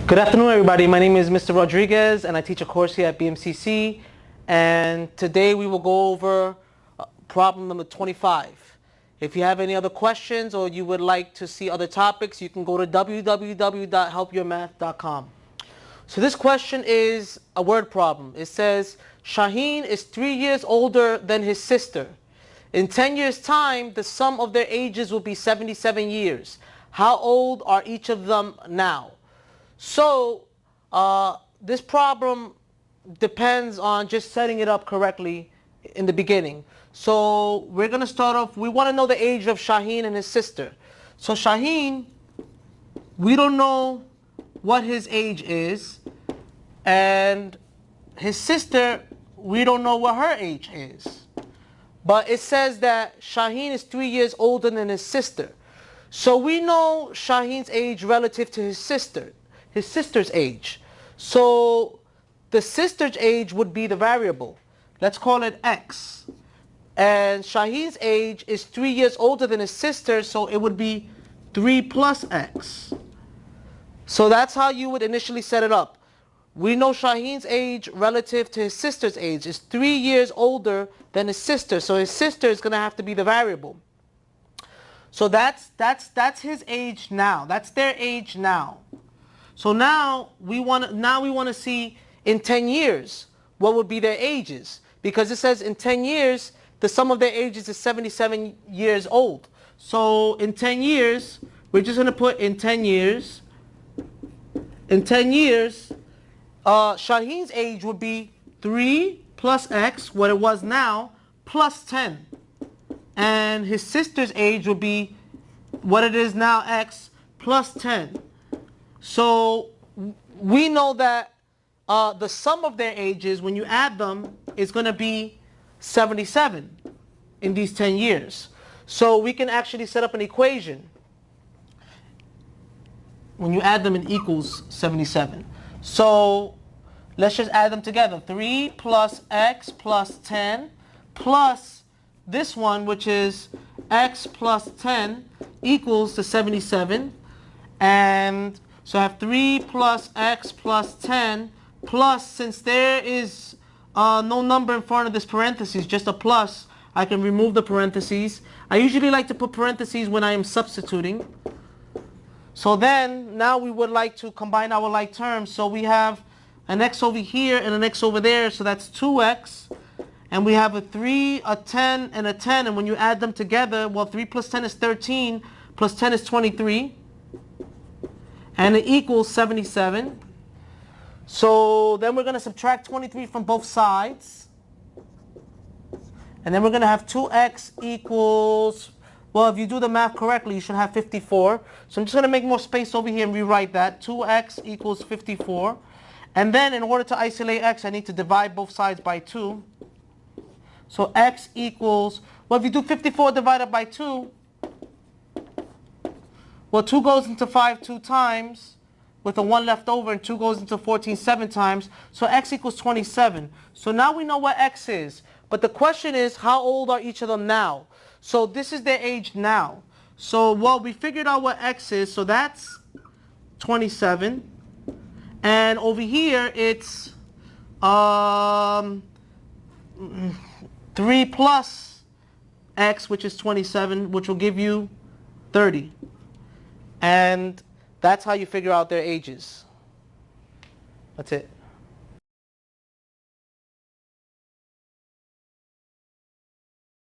Good afternoon, everybody. My name is Mr. Rodriguez, and I teach a course here at BMCC. And today we will go over problem number 25. If you have any other questions or you would like to see other topics, you can go to www.helpyourmath.com. So this question is a word problem. It says, Shaheen is 3 years older than his sister. In 10 years' time, the sum of their ages will be 77 years. How old are each of them now? So this problem depends on just setting it up correctly in the beginning. So we're going to start off, we want to know the age of Shaheen and his sister. So Shaheen, we don't know what his age is, and his sister, we don't know what her age is. But it says that Shaheen is 3 years older than his sister. So we know Shaheen's age relative to his sister's age. So the sister's age would be the variable. Let's call it X. And Shaheen's age is 3 years older than his sister, so it would be 3 plus X. So that's how you would initially set it up. We know Shaheen's age relative to his sister's age is 3 years older than his sister, so his sister is going to have to be the variable. So that's his age now. That's their age now. So now we want to see in 10 years what would be their ages, because it says in 10 years the sum of their ages is 77 years old. So in 10 years, we're just going to put in 10 years. In 10 years, Shaheen's age would be 3 plus X, what it was now, plus 10. And his sister's age would be what it is now, X, plus 10. So we know that the sum of their ages, when you add them, is going to be 77 in these 10 years. So we can actually set up an equation. When you add them, it equals 77. So let's just add them together. 3 plus X plus 10 plus this one, which is X plus 10, equals to 77. And so I have 3 plus X plus 10 plus, since there is no number in front of this parentheses, just a plus, I can remove the parentheses. I usually like to put parentheses when I am substituting. So then, now we would like to combine our like terms. So we have an X over here and an X over there, so that's 2X. And we have a 3, a 10, and a 10. And when you add them together, well, 3 plus 10 is 13, plus 10 is 23. And it equals 77. So then we're going to subtract 23 from both sides. And then we're going to have 2X equals, well, if you do the math correctly, you should have 54. So I'm just going to make more space over here and rewrite that. 2X equals 54. And then in order to isolate X, I need to divide both sides by 2. So X equals, well, if you do 54 divided by 2, well, 2 goes into 5 2 times with a 1 left over, and 2 goes into 14 7 times. So X equals 27. So now we know what X is. But the question is, how old are each of them now? So this is their age now. So, well, we figured out what X is. So that's 27. And over here, it's 3 plus X, which is 27, which will give you 30. And that's how you figure out their ages. That's it.